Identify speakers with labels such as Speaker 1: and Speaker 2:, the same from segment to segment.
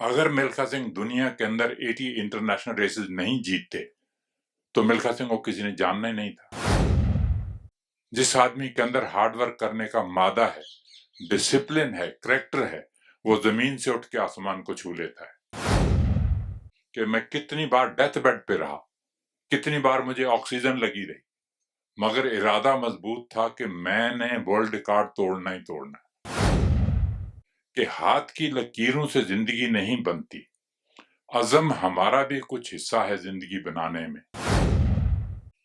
Speaker 1: अगर मिल्खा सिंह दुनिया के अंदर 80 इंटरनेशनल रेसेस नहीं जीतते तो मिल्खा सिंह को किसी ने जानना ही नहीं था। जिस आदमी के अंदर हार्डवर्क करने का मादा है, डिसिप्लिन है, करेक्टर है, वो जमीन से उठ के आसमान को छू लेता है। कि मैं कितनी बार डेथ बेड पे रहा, कितनी बार मुझे ऑक्सीजन लगी रही, मगर इरादा मजबूत था कि मैंने वर्ल्ड रिकॉर्ड तोड़ना ही तोड़ना है। कि हाथ की लकीरों से जिंदगी नहीं बनती, अज़म हमारा भी कुछ हिस्सा है जिंदगी बनाने में।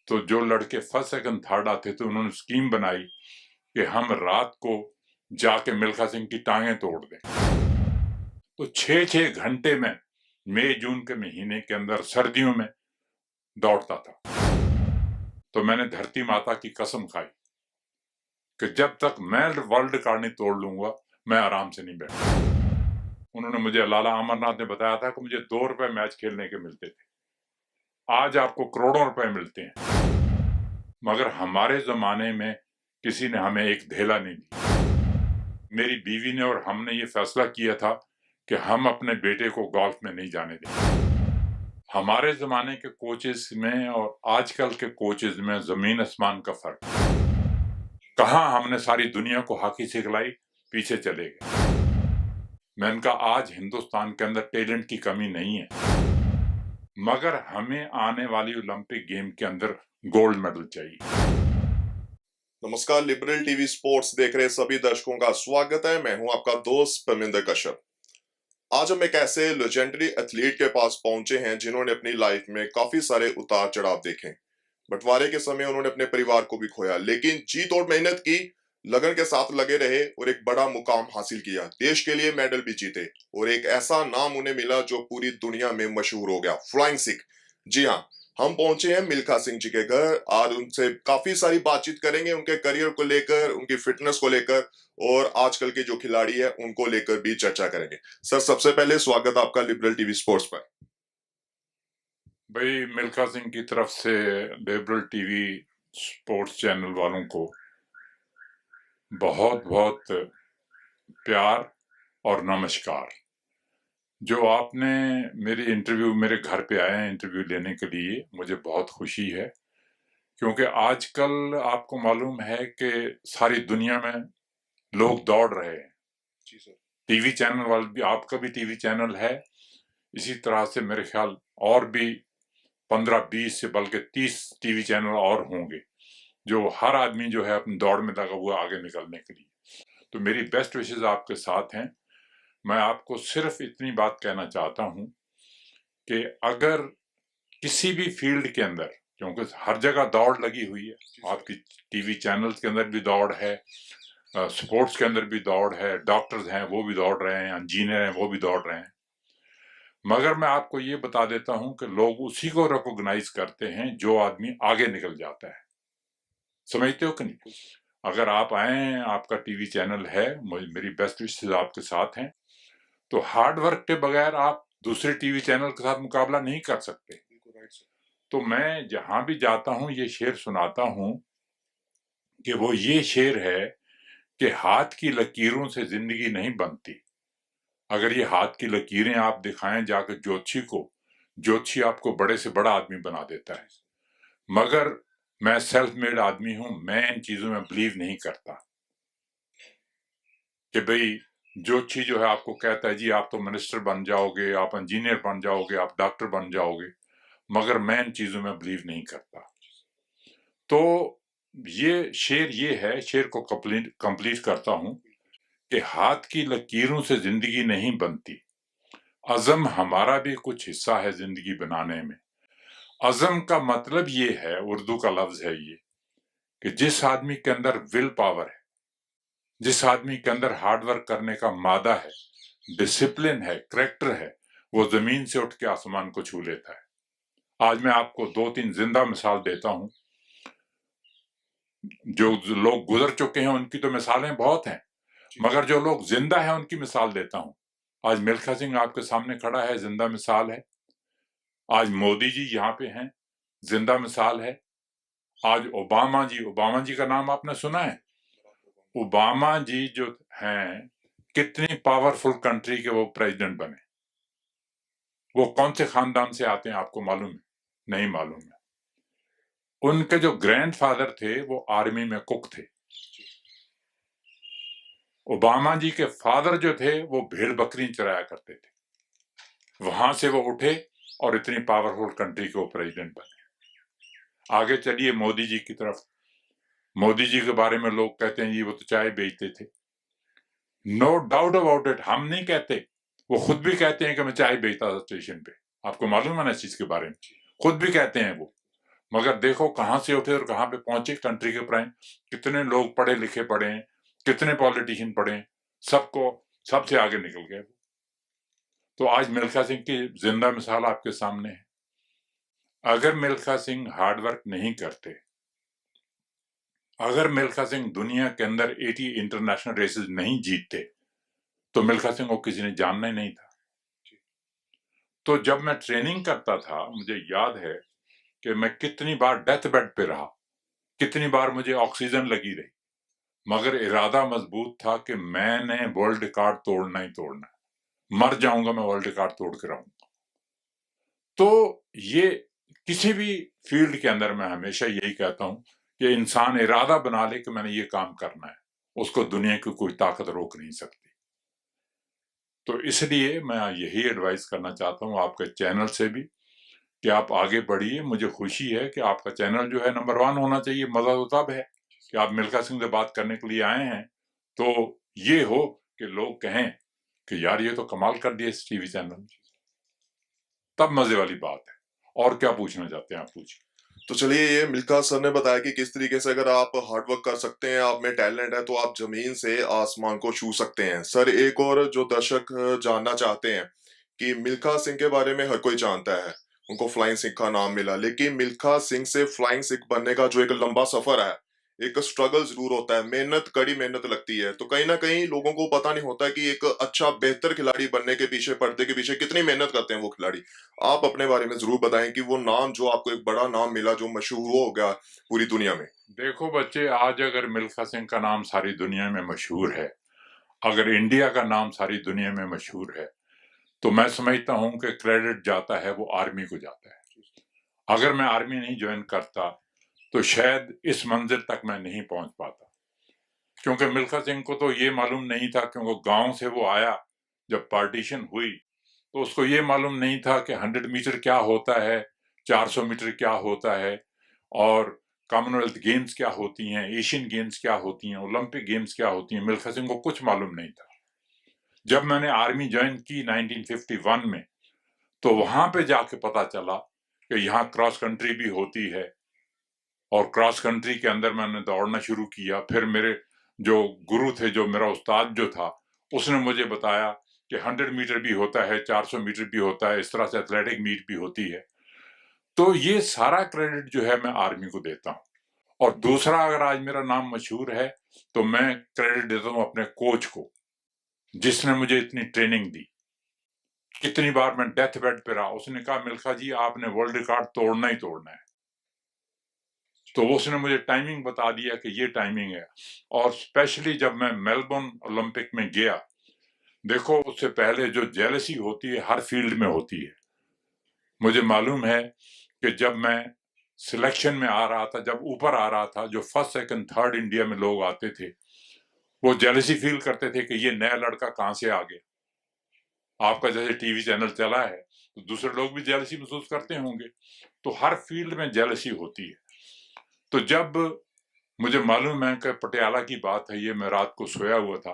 Speaker 1: तो जो लड़के फर्स्ट सेकंड थर्ड आते थे उन्होंने स्कीम बनाई कि हम रात को जाके मिल्खा सिंह की टांगें तोड़ दें। तो 6-6 घंटे में मई जून के महीने के अंदर सर्दियों में दौड़ता था। तो मैंने धरती माता की कसम खाई कि जब तक मैं वर्ल्ड रिकॉर्ड नहीं तोड़ लूंगा मैं आराम से नहीं बैठा। उन्होंने मुझे, लाला अमरनाथ ने बताया था कि मुझे 2 रुपए मैच खेलने के मिलते थे, आज आपको करोड़ों रुपए मिलते हैं। मगर हमारे जमाने में किसी ने हमें एक धेला नहीं दी। मेरी बीवी ने और हमने ये फैसला किया था कि हम अपने बेटे को गोल्फ में नहीं जाने देंगे। हमारे जमाने के कोचेस में और आजकल के कोचेस में जमीन आसमान का फर्क है। कहां हमने सारी दुनिया को हॉकी सिखलाई, पीछे चले गए। मैंने कहा आज हिंदुस्तान के अंदर टैलेंट की कमी नहीं है, मगर हमें आने वाली ओलंपिक गेम के अंदर गोल्ड मेडल चाहिए।
Speaker 2: नमस्कार, लिबरल टीवी स्पोर्ट्स देख रहे सभी दर्शकों का स्वागत है। मैं हूं आपका दोस्त परमिंदर कश्यप। आज हम एक ऐसे लेजेंडरी एथलीट के पास पहुंचे हैं जिन्होंने अपनी लाइफ में काफी सारे उतार चढ़ाव देखे। बंटवारे के समय उन्होंने अपने परिवार को भी खोया, लेकिन जी तोड़ मेहनत की, लगन के साथ लगे रहे और एक बड़ा मुकाम हासिल किया। देश के लिए मेडल भी जीते और एक ऐसा नाम उन्हें मिला जो पूरी दुनिया में मशहूर हो गया, फ्लाइंग सिख। जी हाँ, हम पहुंचे हैं मिल्खा सिंह जी के घर और उनसे काफी सारी बातचीत करेंगे, उनके करियर को लेकर, उनकी फिटनेस को लेकर और आजकल के जो खिलाड़ी है उनको लेकर भी चर्चा करेंगे। सर, सबसे पहले स्वागत आपका लिबरल टीवी स्पोर्ट्स पर।
Speaker 1: भाई, मिल्खा सिंह की तरफ से लिबरल टीवी स्पोर्ट्स चैनल वालों को बहुत बहुत प्यार और नमस्कार। जो आपने मेरे घर पे आए हैं इंटरव्यू लेने के लिए, मुझे बहुत खुशी है। क्योंकि आजकल आपको मालूम है कि सारी दुनिया में लोग दौड़ रहे हैं।
Speaker 2: जी सर।
Speaker 1: टीवी चैनल वाले भी, आपका भी टीवी चैनल है, इसी तरह से मेरे ख्याल और भी 15-20 से बल्कि 30 टीवी चैनल और होंगे जो हर आदमी जो है अपनी दौड़ में लगा हुआ आगे निकलने के लिए। तो मेरी बेस्ट विशेस आपके साथ हैं। मैं आपको सिर्फ इतनी बात कहना चाहता हूं कि अगर किसी भी फील्ड के अंदर, क्योंकि हर जगह दौड़ लगी हुई है, आपकी टीवी चैनल्स के अंदर भी दौड़ है, स्पोर्ट्स के अंदर भी दौड़ है, डॉक्टर्स हैं वो भी दौड़ रहे हैं, इंजीनियर हैं वो भी दौड़ रहे हैं। मगर मैं आपको ये बता देता हूं कि लोग उसी को रिकॉग्नाइज करते हैं जो आदमी आगे निकल जाता है। समझते हो कि नहीं? अगर आप आए, आपका टीवी चैनल है, मेरी बेस्ट विशेस आपके साथ हैं। तो हार्ड वर्क के बगैर आप दूसरे टीवी चैनल के साथ मुकाबला नहीं कर सकते। तो मैं जहां भी जाता हूं ये शेर सुनाता हूं कि वो ये शेर है कि हाथ की लकीरों से जिंदगी नहीं बनती। अगर ये हाथ की लकीरें आप दिखाएं जाकर ज्योतिषी को, ज्योतिषी आपको बड़े से बड़ा आदमी बना देता है। मगर मैं सेल्फ मेड आदमी हूं, मैं इन चीजों में बिलीव नहीं करता कि भाई ज्योतिषी जो है आपको कहता है जी आप तो मिनिस्टर बन जाओगे, आप इंजीनियर बन जाओगे, आप डॉक्टर बन जाओगे, मगर मैं इन चीजों में बिलीव नहीं करता। तो ये शेर को कंप्लीट करता हूं कि हाथ की लकीरों से जिंदगी नहीं बनती, अज़म हमारा भी कुछ हिस्सा है जिंदगी बनाने में। अज़म का मतलब ये है, उर्दू का लफ्ज है ये, कि जिस आदमी के अंदर विल पावर है, जिस आदमी के अंदर हार्डवर्क करने का मादा है, डिसिप्लिन है, करेक्टर है, वो जमीन से उठ के आसमान को छू लेता है। आज मैं आपको 2-3 जिंदा मिसाल देता हूं। जो लोग गुजर चुके हैं उनकी तो मिसालें बहुत हैं, मगर जो लोग जिंदा हैं उनकी मिसाल देता हूं। आज मिल्खा सिंह आपके सामने खड़ा है, जिंदा मिसाल है। आज मोदी जी यहाँ पे हैं, जिंदा मिसाल है। आज ओबामा जी का नाम आपने सुना है? ओबामा जी जो हैं, कितनी पावरफुल कंट्री के वो प्रेसिडेंट बने। वो कौन से खानदान से आते हैं आपको मालूम है? नहीं मालूम है। उनके जो ग्रैंडफादर थे वो आर्मी में कुक थे। ओबामा जी के फादर जो थे वो भेड़ बकरी चराया करते थे। वहां से वो उठे और इतनी पावरफुल कंट्री के प्रेसिडेंट बने। आगे चलिए मोदी जी की तरफ। मोदी जी के बारे में लोग कहते हैं जी वो तो चाय बेचते थे। नो डाउट अबाउट इट, हम नहीं कहते, वो खुद भी कहते हैं कि मैं चाय बेचता था स्टेशन पे। आपको मालूम है ना इस चीज के बारे में? खुद भी कहते हैं वो। मगर देखो कहां से उठे और कहां पे पहुंचे कंट्री के प्राइम। कितने लोग पढ़े लिखे पढ़े हैं, कितने पॉलिटिशियन पढ़े हैं, सबको सबसे आगे निकल गए। तो आज मिल्खा सिंह की जिंदा मिसाल आपके सामने है। अगर मिल्खा सिंह हार्डवर्क नहीं करते, अगर मिल्खा सिंह दुनिया के अंदर 80 इंटरनेशनल रेसेस नहीं जीतते, तो मिल्खा सिंह को किसी ने जानना ही नहीं था। तो जब मैं ट्रेनिंग करता था मुझे याद है कि मैं कितनी बार डेथ बेड पे रहा, कितनी बार मुझे ऑक्सीजन लगी रही, मगर इरादा मजबूत था कि मैंने वर्ल्ड रिकॉर्ड तोड़ना ही तोड़ना है। मर जाऊंगा मैं वर्ल्ड रिकॉर्ड तोड़ के रहूंगा। तो ये किसी भी फील्ड के अंदर मैं हमेशा यही कहता हूं कि इंसान इरादा बना ले कि मैंने ये काम करना है, उसको दुनिया की कोई ताकत रोक नहीं सकती। तो इसलिए मैं यही एडवाइस करना चाहता हूं आपके चैनल से भी कि आप आगे बढ़िए। मुझे खुशी है कि आपका चैनल जो है नंबर 1 होना चाहिए। मजा तो तब है कि आप मिल्खा सिंह से बात करने के लिए आए हैं, तो ये हो कि लोग कहें कि यार ये तो कमाल कर दिया इस टीवी चैनल में, तब मजे वाली बात है। और क्या पूछना चाहते हैं आप? पूछिए।
Speaker 2: तो चलिए, ये मिल्खा सर ने बताया कि किस तरीके से अगर आप हार्ड वर्क कर सकते हैं, आप में टैलेंट है, तो आप जमीन से आसमान को छू सकते हैं। सर, एक और जो दर्शक जानना चाहते हैं कि मिल्खा सिंह के बारे में हर कोई जानता है, उनको फ्लाइंग सिख का नाम मिला, लेकिन मिल्खा सिंह से फ्लाइंग सिख बनने का जो एक लंबा सफर है, एक स्ट्रगल जरूर होता है, मेहनत, कड़ी मेहनत लगती है। तो कहीं ना कहीं लोगों को पता नहीं होता कि एक अच्छा बेहतर खिलाड़ी बनने के पीछे, पर्दे के पीछे कितनी मेहनत करते हैं वो खिलाड़ी। आप अपने बारे में जरूर बताएं कि वो नाम जो आपको एक बड़ा नाम मिला, जो मशहूर हो गया पूरी दुनिया में।
Speaker 1: देखो बच्चे, आज अगर मिल्खा सिंह का नाम सारी दुनिया में मशहूर है, अगर इंडिया का नाम सारी दुनिया में मशहूर है, तो मैं समझता हूं कि क्रेडिट जाता है वो आर्मी को जाता है। अगर मैं आर्मी नहीं ज्वाइन करता तो शायद इस मंजिल तक मैं नहीं पहुंच पाता। क्योंकि मिल्खा सिंह को तो ये मालूम नहीं था, क्योंकि गांव से वो आया, जब पार्टीशन हुई तो उसको ये मालूम नहीं था कि 100 मीटर क्या होता है, 400 मीटर क्या होता है, और कॉमनवेल्थ गेम्स क्या होती हैं, एशियन गेम्स क्या होती हैं, ओलंपिक गेम्स क्या होती हैं। मिल्खा सिंह को कुछ मालूम नहीं था। जब मैंने आर्मी ज्वाइन की 1951 में, तो वहां पे जाके पता चला कि यहाँ क्रॉस कंट्री भी होती है, और क्रॉस कंट्री के अंदर मैंने दौड़ना शुरू किया। फिर मेरे जो गुरु थे, जो मेरा उस्ताद जो था, उसने मुझे बताया कि 100 मीटर भी होता है, 400 मीटर भी होता है, इस तरह से एथलेटिक मीट भी होती है। तो ये सारा क्रेडिट जो है मैं आर्मी को देता हूँ। और दूसरा, अगर आज मेरा नाम मशहूर है तो मैं क्रेडिट देता हूँ अपने कोच को, जिसने मुझे इतनी ट्रेनिंग दी। कितनी बार मैं डेथ बेड पे रहा, उसने कहा मिल्खा जी आपने वर्ल्ड रिकॉर्ड तोड़ना ही तोड़ना है। तो उसने मुझे टाइमिंग बता दिया कि ये टाइमिंग है। और स्पेशली जब मैं मेलबर्न ओलंपिक में गया, देखो उससे पहले जो जेलसी होती है हर फील्ड में होती है। मुझे मालूम है कि जब मैं सिलेक्शन में आ रहा था, जब ऊपर आ रहा था, जो फर्स्ट सेकंड थर्ड इंडिया में लोग आते थे, वो जेलसी फील करते थे कि ये नया लड़का कहां से आ गया। आपका जैसे टीवी चैनल चला है तो दूसरे लोग भी जेलसी महसूस करते होंगे। तो हर फील्ड में जेलसी होती है। तो जब मुझे मालूम है कि पटियाला की बात है, ये मैं रात को सोया हुआ था,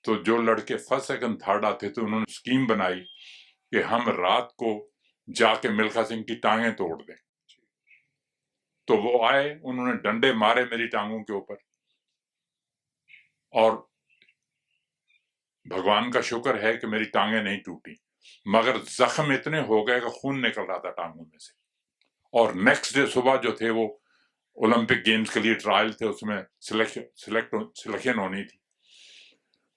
Speaker 1: तो जो लड़के फर्स्ट सेकंड थर्ड आते थे उन्होंने स्कीम बनाई कि हम रात को जाके मिल्खा सिंह की टांगें तोड़ दें। तो वो आए, उन्होंने डंडे मारे मेरी टांगों के ऊपर, और भगवान का शुक्र है कि मेरी टांगें नहीं टूटी, मगर जख्म इतने हो गए कि खून निकल रहा था टांगों में से। और नेक्स्ट डे सुबह जो थे वो ओलंपिक गेम्स के लिए ट्रायल थे, उसमें सिलेक्शन होनी थी।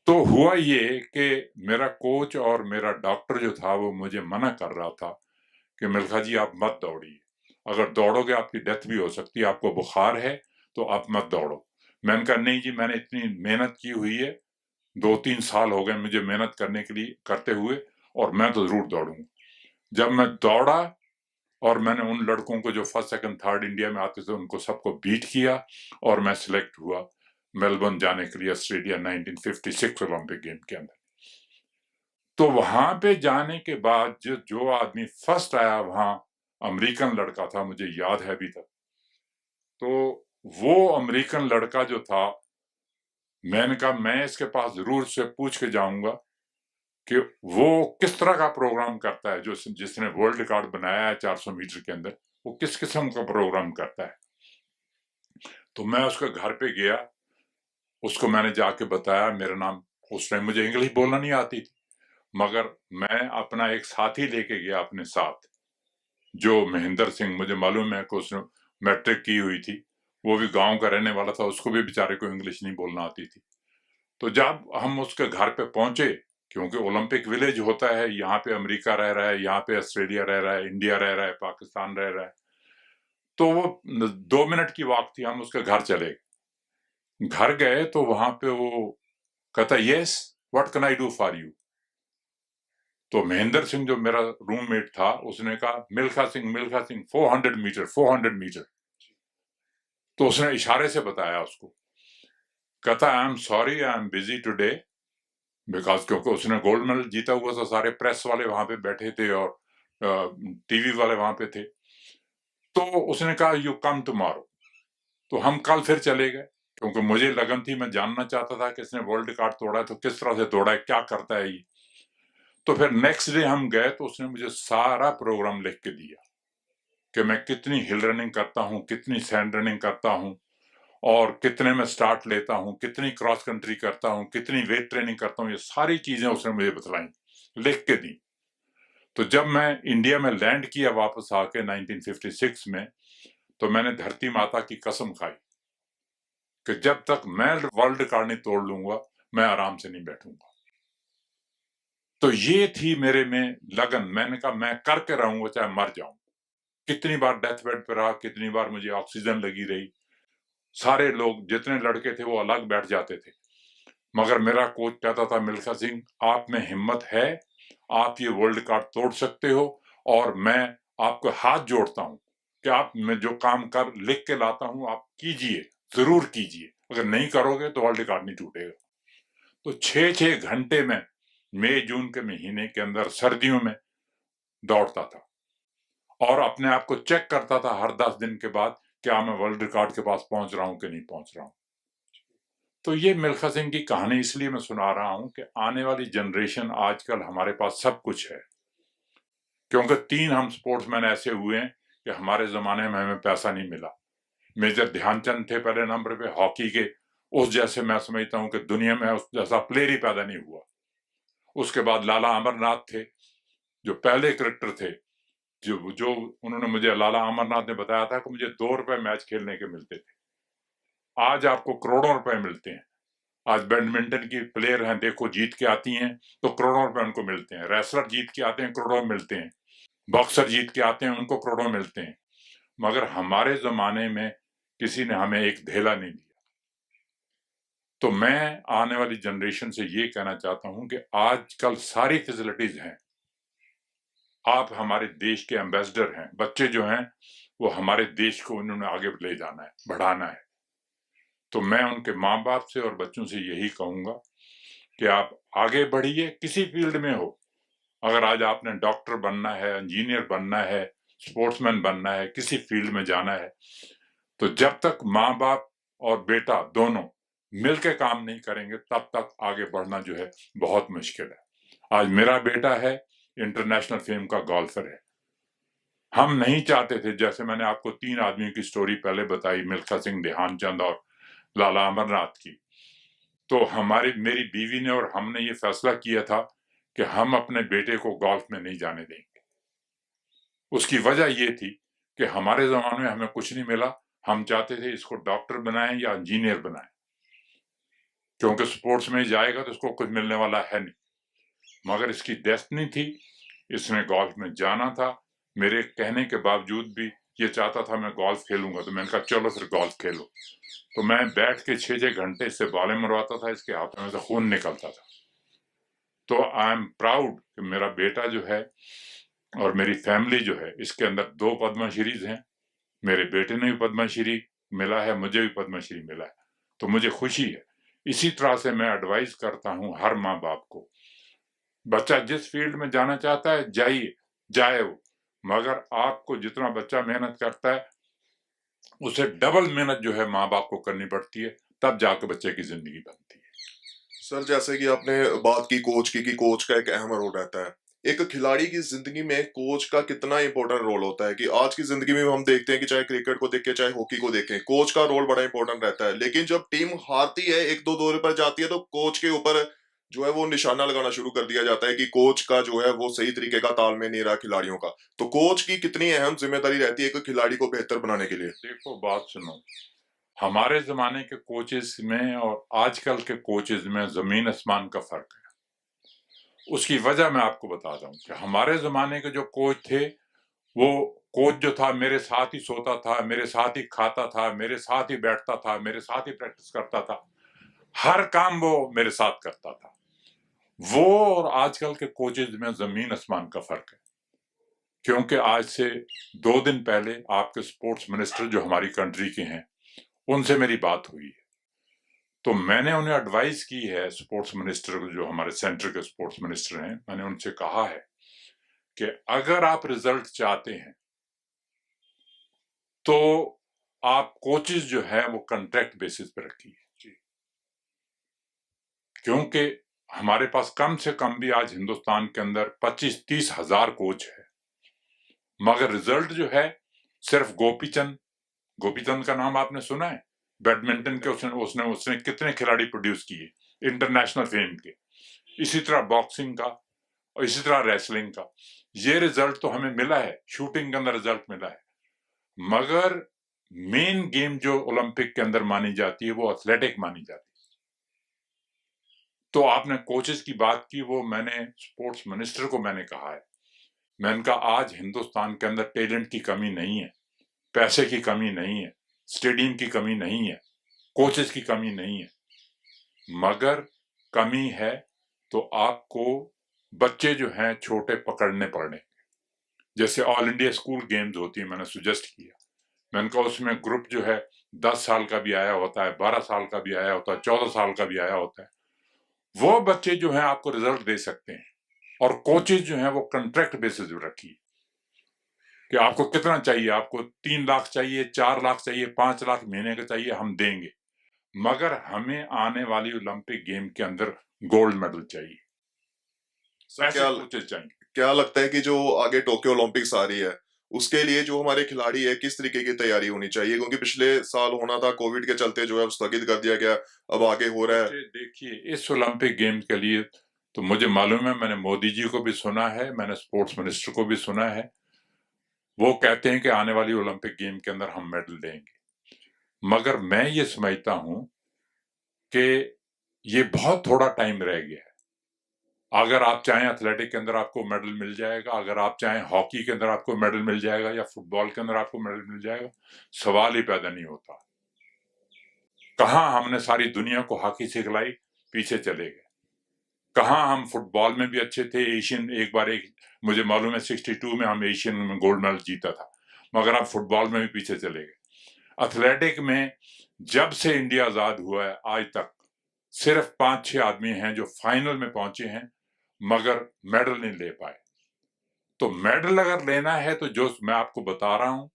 Speaker 1: तो हुआ ये कि मेरा कोच और मेरा डॉक्टर जो था वो मुझे मना कर रहा था कि मिल्खा जी आप मत दौड़िए, अगर दौड़ोगे आपकी डेथ भी हो सकती है, आपको बुखार है तो आप मत दौड़ो। मैंने कहा नहीं जी, मैंने इतनी मेहनत की हुई है, 2-3 साल हो गए मुझे मेहनत करने के लिए करते हुए, और मैं तो जरूर दौड़ूंगा। जब मैं दौड़ा और मैंने उन लड़कों को जो फर्स्ट सेकंड थर्ड इंडिया में आते थे उनको सबको बीट किया और मैं सिलेक्ट हुआ मेलबर्न जाने के लिए ऑस्ट्रेलिया 1956 ओलंपिक गेम के अंदर। तो वहां पे जाने के बाद जो जो आदमी फर्स्ट आया वहां अमेरिकन लड़का था, मुझे याद है अभी तक। तो वो अमेरिकन लड़का जो था, मैंने कहा मैं इसके पास जरूर से पूछ के जाऊंगा कि वो किस तरह का प्रोग्राम करता है, जो जिसने वर्ल्ड रिकॉर्ड बनाया है 400 मीटर के अंदर, वो किस किस्म का प्रोग्राम करता है। तो मैं उसके घर पे गया, उसको मैंने जाके बताया मेरा नाम, उस टाइम मुझे इंग्लिश बोलना नहीं आती थी, मगर मैं अपना एक साथी लेके गया अपने साथ, जो महेंद्र सिंह, मुझे मालूम है कि उसने मैट्रिक की हुई थी, वो भी गांव का रहने वाला था, उसको भी बेचारे को इंग्लिश नहीं बोलना आती थी। तो जब हम उसके घर पे पहुंचे, क्योंकि ओलंपिक विलेज होता है, यहाँ पे अमेरिका रह रहा है, यहाँ पे ऑस्ट्रेलिया रह रहा है, इंडिया रह रहा है, पाकिस्तान रह रहा है, तो वो 2 मिनट की वॉक थी, हम उसके घर चले गए। घर गए तो वहां पे वो कहता, yes what can I do for you. तो महेंद्र सिंह जो मेरा रूममेट था, उसने कहा मिल्खा सिंह 400 मीटर 400 मीटर। तो उसने इशारे से बताया उसको, कहता I am sorry I am busy today, because क्योंकि उसने गोल्ड मेडल जीता हुआ था, सारे प्रेस वाले वहां पे बैठे थे और टीवी वाले वहां पे थे। तो उसने कहा यू कम टुमारो। तो हम कल फिर चले गए, क्योंकि मुझे लगन थी, मैं जानना चाहता था कि इसने वर्ल्ड रिकॉर्ड तोड़ा है तो किस तरह से तोड़ा है, क्या करता है ये। तो फिर नेक्स्ट डे हम गए तो उसने मुझे सारा प्रोग्राम लिख के दिया कि मैं कितनी हिल रनिंग करता हूँ, कितनी सैंड रनिंग करता हूँ, और कितने में स्टार्ट लेता हूँ, कितनी क्रॉस कंट्री करता हूँ, कितनी वेट ट्रेनिंग करता हूँ, ये सारी चीजें उसने मुझे बतलाई, लिख के दी। तो जब मैं इंडिया में लैंड किया वापस आके 1956 में, तो मैंने धरती माता की कसम खाई कि जब तक मैं वर्ल्ड रिकॉर्ड नहीं तोड़ लूंगा, मैं आराम से नहीं बैठूंगा। तो ये थी मेरे में लगन, मैंने कहा मैं करके रहूंगा चाहे मर जाऊं। कितनी बार डेथ बेड पर रहा, कितनी बार मुझे ऑक्सीजन लगी रही, सारे लोग जितने लड़के थे वो अलग बैठ जाते थे, मगर मेरा कोच कहता था मिल्खा सिंह आप में हिम्मत है, आप ये वर्ल्ड रिकॉर्ड तोड़ सकते हो, और मैं आपको हाथ जोड़ता हूं कि आप, मैं जो काम कर लिख के लाता हूं आप कीजिए, जरूर कीजिए, अगर नहीं करोगे तो वर्ल्ड रिकॉर्ड नहीं टूटेगा। तो 6-6 घंटे में मई जून के महीने के अंदर सर्दियों में दौड़ता था, और अपने आप को चेक करता था हर 10 दिन के बाद, क्या मैं वर्ल्ड रिकॉर्ड के पास पहुंच रहा हूं कि नहीं पहुंच रहा हूं। तो ये मिल्खा सिंह की कहानी इसलिए मैं सुना रहा हूं कि आने वाली जनरेशन, आजकल हमारे पास सब कुछ है, क्योंकि 3 हम स्पोर्ट्समैन ऐसे हुए हैं कि हमारे जमाने में हमें पैसा नहीं मिला। मेजर ध्यानचंद थे पहले नंबर पे हॉकी के, उस जैसे मैं समझता हूं कि दुनिया में उस जैसा प्लेयर ही पैदा नहीं हुआ। उसके बाद लाला अमरनाथ थे, जो पहले क्रिकेटर थे, जो जो उन्होंने मुझे, लाला अमरनाथ ने बताया था कि मुझे 2 रुपए मैच खेलने के मिलते थे, आज आपको करोड़ों रुपए मिलते हैं। आज बैडमिंटन की प्लेयर हैं, देखो जीत के आती हैं तो करोड़ों रुपए उनको मिलते हैं, रेसलर जीत के आते हैं करोड़ों मिलते हैं, बॉक्सर जीत के आते हैं उनको करोड़ों मिलते हैं। मगर हमारे जमाने में किसी ने हमें एक धेला नहीं दिया। तो मैं आने वाली जनरेशन से ये कहना चाहता हूं कि आजकल सारी फैसिलिटीज हैं, आप हमारे देश के एम्बेसडर हैं, बच्चे जो हैं वो हमारे देश को उन्होंने आगे ले जाना है, बढ़ाना है। तो मैं उनके माँ बाप से और बच्चों से यही कहूंगा कि आप आगे बढ़िए, किसी फील्ड में हो। अगर आज आपने डॉक्टर बनना है, इंजीनियर बनना है, स्पोर्ट्समैन बनना है, किसी फील्ड में जाना है, तो जब तक माँ बाप और बेटा दोनों मिलकर काम नहीं करेंगे, तब तक आगे बढ़ना जो है बहुत मुश्किल है। आज मेरा बेटा है इंटरनेशनल फेम का गोल्फर है। हम नहीं चाहते थे, जैसे मैंने आपको 3 आदमियों की स्टोरी पहले बताई, मिल्खा सिंह, ध्यानचंद और लाला अमरनाथ की, तो हमारी, मेरी बीवी ने और हमने ये फैसला किया था कि हम अपने बेटे को गोल्फ में नहीं जाने देंगे। उसकी वजह ये थी कि हमारे जमाने में हमें कुछ नहीं मिला, हम चाहते थे इसको डॉक्टर बनाएं या इंजीनियर बनाएं, क्योंकि स्पोर्ट्स में जाएगा तो इसको कुछ मिलने वाला है नहीं। मगर इसकी डेस्टिनी थी, इसने गोल्फ में जाना था। मेरे कहने के बावजूद भी ये चाहता था मैं गोल्फ खेलूंगा, तो मैंने कहा चलो फिर गोल्फ खेलो। तो मैं बैठ के 6-6 घंटे इससे बॉलें मरवाता था, इसके हाथों में से खून निकलता था। तो आई एम प्राउड कि मेरा बेटा जो है और मेरी फैमिली जो है इसके अंदर 2 पद्मश्रीज हैं। मेरे बेटे ने भी पद्मश्री मिला है, मुझे भी पद्मश्री मिला है, तो मुझे खुशी है। इसी तरह से मैं एडवाइस करता हूं हर माँ बाप को, बच्चा जिस फील्ड में जाना चाहता है जाइए, जाए वो, मगर आपको जितना बच्चा मेहनत करता है उसे डबल मेहनत जो है माँ बाप को करनी पड़ती है, तब जाके बच्चे की जिंदगी बनती है।
Speaker 2: सर, जैसे कि आपने बात की कोच की, कि कोच का एक अहम रोल रहता है। एक खिलाड़ी की जिंदगी में कोच का कितना इंपॉर्टेंट रोल होता है, कि आज की जिंदगी में हम देखते हैं कि चाहे क्रिकेट को देखें चाहे हॉकी को देखें, कोच का रोल बड़ा इंपॉर्टेंट रहता है। लेकिन जब टीम हारती है, एक दो दौरे पर जाती है, तो कोच के ऊपर जो है वो निशाना लगाना शुरू कर दिया जाता है कि कोच का जो है वो सही तरीके का तालमेल नहीं रहा खिलाड़ियों का। तो कोच की कितनी अहम जिम्मेदारी रहती है एक खिलाड़ी को बेहतर बनाने के लिए?
Speaker 1: देखो, बात सुनो, हमारे जमाने के कोचेस में और आजकल के कोचेस में जमीन आसमान का फर्क है। उसकी वजह मैं आपको बताता हूँ कि हमारे जमाने के जो कोच थे, वो कोच जो था मेरे साथ ही सोता था, मेरे साथ ही खाता था, मेरे साथ ही बैठता था, मेरे साथ ही प्रैक्टिस करता था, हर काम वो मेरे साथ करता था। वो और आजकल के कोचेस में जमीन आसमान का फर्क है। क्योंकि आज से 2 दिन पहले आपके स्पोर्ट्स मिनिस्टर जो हमारी कंट्री के हैं, उनसे मेरी बात हुई है। तो मैंने उन्हें एडवाइस की है, स्पोर्ट्स मिनिस्टर जो हमारे सेंटर के स्पोर्ट्स मिनिस्टर हैं, मैंने उनसे कहा है कि अगर आप रिजल्ट चाहते हैं तो आप कोचेस जो है वो कॉन्ट्रैक्ट बेसिस पे रखिए, क्योंकि हमारे पास कम से कम भी आज हिंदुस्तान के अंदर 25-30 हजार कोच है, मगर रिजल्ट जो है सिर्फ गोपीचंद का नाम आपने सुना है? बैडमिंटन के उसने उसने उसने कितने खिलाड़ी प्रोड्यूस किए इंटरनेशनल फेम के। इसी तरह बॉक्सिंग का और इसी तरह रेसलिंग का ये रिजल्ट तो हमें मिला है, शूटिंग के अंदर रिजल्ट मिला है, मगर मेन गेम जो ओलंपिक के अंदर मानी जाती है वो एथलेटिक मानी जाती है। तो आपने कोचेस की बात की, वो मैंने स्पोर्ट्स मिनिस्टर को मैंने कहा है, मैंने कहा आज हिंदुस्तान के अंदर टैलेंट की कमी नहीं है, पैसे की कमी नहीं है, स्टेडियम की कमी नहीं है, कोचेस की कमी नहीं है, मगर कमी है तो आपको बच्चे जो हैं छोटे पकड़ने पड़ने। जैसे ऑल इंडिया स्कूल गेम्स होती है, मैंने सुजेस्ट किया, मैंने कहा उसमें ग्रुप जो है 10 साल का भी आया होता है, 12 साल का भी आया होता है, 14 साल का भी आया होता है, वो बच्चे जो हैं आपको रिजल्ट दे सकते हैं। और कोचेज जो हैं वो कॉन्ट्रैक्ट बेसिस पे रखिए कि आपको कितना चाहिए, आपको 3 लाख चाहिए, 4 लाख चाहिए, 5 लाख महीने का चाहिए, हम देंगे, मगर हमें आने वाली ओलंपिक गेम के अंदर गोल्ड मेडल चाहिए। ऐसे
Speaker 2: क्या
Speaker 1: कोचेज चाहिए।
Speaker 2: क्या लगता है कि जो आगे टोक्यो ओलंपिक्स आ रही है, उसके लिए जो हमारे खिलाड़ी है किस तरीके की तैयारी होनी चाहिए? क्योंकि पिछले साल होना था, कोविड के चलते जो है स्थगित कर दिया गया, अब आगे हो रहा है।
Speaker 1: देखिए, इस ओलंपिक गेम्स के लिए तो मुझे मालूम है, मैंने मोदी जी को भी सुना है, मैंने स्पोर्ट्स मिनिस्टर को भी सुना है, वो कहते हैं कि आने वाली ओलंपिक गेम के अंदर हम मेडल देंगे, मगर मैं ये समझता हूं कि ये बहुत थोड़ा टाइम रह गया है। अगर आप चाहें एथलेटिक के अंदर आपको मेडल मिल जाएगा, अगर आप चाहें हॉकी के अंदर आपको मेडल मिल जाएगा, या फुटबॉल के अंदर आपको मेडल मिल जाएगा, सवाल ही पैदा नहीं होता। कहाँ हमने सारी दुनिया को हॉकी सिखलाई, पीछे चले गए। कहाँ हम फुटबॉल में भी अच्छे थे, एशियन एक बार एक मुझे मालूम है 62 में हम एशियन में गोल्ड मेडल जीता था, मगर आप फुटबॉल में भी पीछे चले गए। एथलेटिक में जब से इंडिया आजाद हुआ है आज तक सिर्फ 5-6 आदमी हैं जो फाइनल में पहुंचे हैं, मगर मेडल नहीं ले पाए। तो मेडल अगर लेना है तो जो मैं आपको बता रहा हूं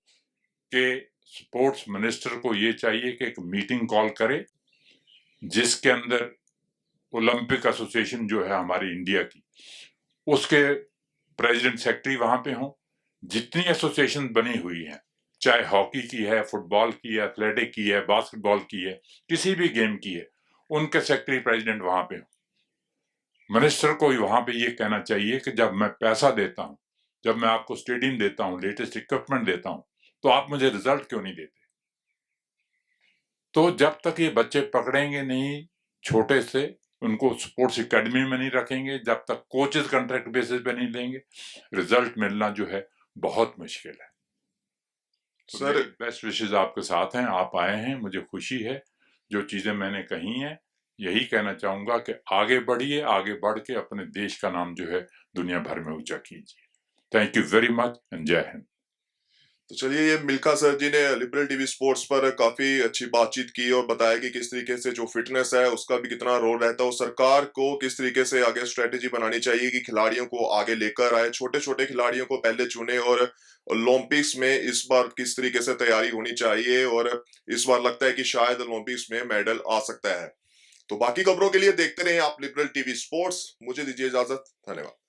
Speaker 1: कि स्पोर्ट्स मिनिस्टर को ये चाहिए कि एक मीटिंग कॉल करे, जिसके अंदर ओलंपिक एसोसिएशन जो है हमारी इंडिया की, उसके प्रेसिडेंट सेक्रेटरी वहां पे हों, जितनी एसोसिएशन बनी हुई हैं, चाहे हॉकी की है, फुटबॉल की है, एथलेटिक की है, बास्केटबॉल की है, किसी भी गेम की है, उनके सेक्रेटरी प्रेसिडेंट वहां पे हों। मिनिस्टर को वहां पे ये कहना चाहिए कि जब मैं पैसा देता हूं, जब मैं आपको स्टेडियम देता हूं, लेटेस्ट इक्विपमेंट देता हूं, तो आप मुझे रिजल्ट क्यों नहीं देते? तो जब तक ये बच्चे पकड़ेंगे नहीं छोटे से, उनको स्पोर्ट्स एकेडमी में नहीं रखेंगे, जब तक कोचेस कॉन्ट्रैक्ट बेसिस पे नहीं देंगे, रिजल्ट मिलना जो है बहुत मुश्किल है। तो
Speaker 2: सर,
Speaker 1: मेरी बेस्ट विशेस आपके साथ हैं, आप आए हैं, मुझे खुशी है। जो चीजें मैंने कही हैं, यही कहना चाहूंगा कि आगे बढ़िए, आगे बढ़ के अपने देश का नाम जो है दुनिया भर में ऊंचा कीजिए। Thank you very much and जय हिंद।
Speaker 2: तो चलिए, ये मिल्खा सर जी ने लिबरल टीवी स्पोर्ट्स पर काफी अच्छी बातचीत की और बताया कि किस तरीके से जो फिटनेस है उसका भी कितना रोल रहता है और सरकार को किस तरीके से आगे स्ट्रेटेजी बनानी चाहिए कि खिलाड़ियों को आगे लेकर आए, छोटे छोटे खिलाड़ियों को पहले चुने और ओलंपिक्स में इस बार किस तरीके से तैयारी होनी चाहिए और इस बार लगता है कि शायद ओलंपिक्स में मेडल आ सकता है। तो बाकी खबरों के लिए देखते रहे आप लिबरल टीवी स्पोर्ट्स। मुझे दीजिए इजाजत, धन्यवाद।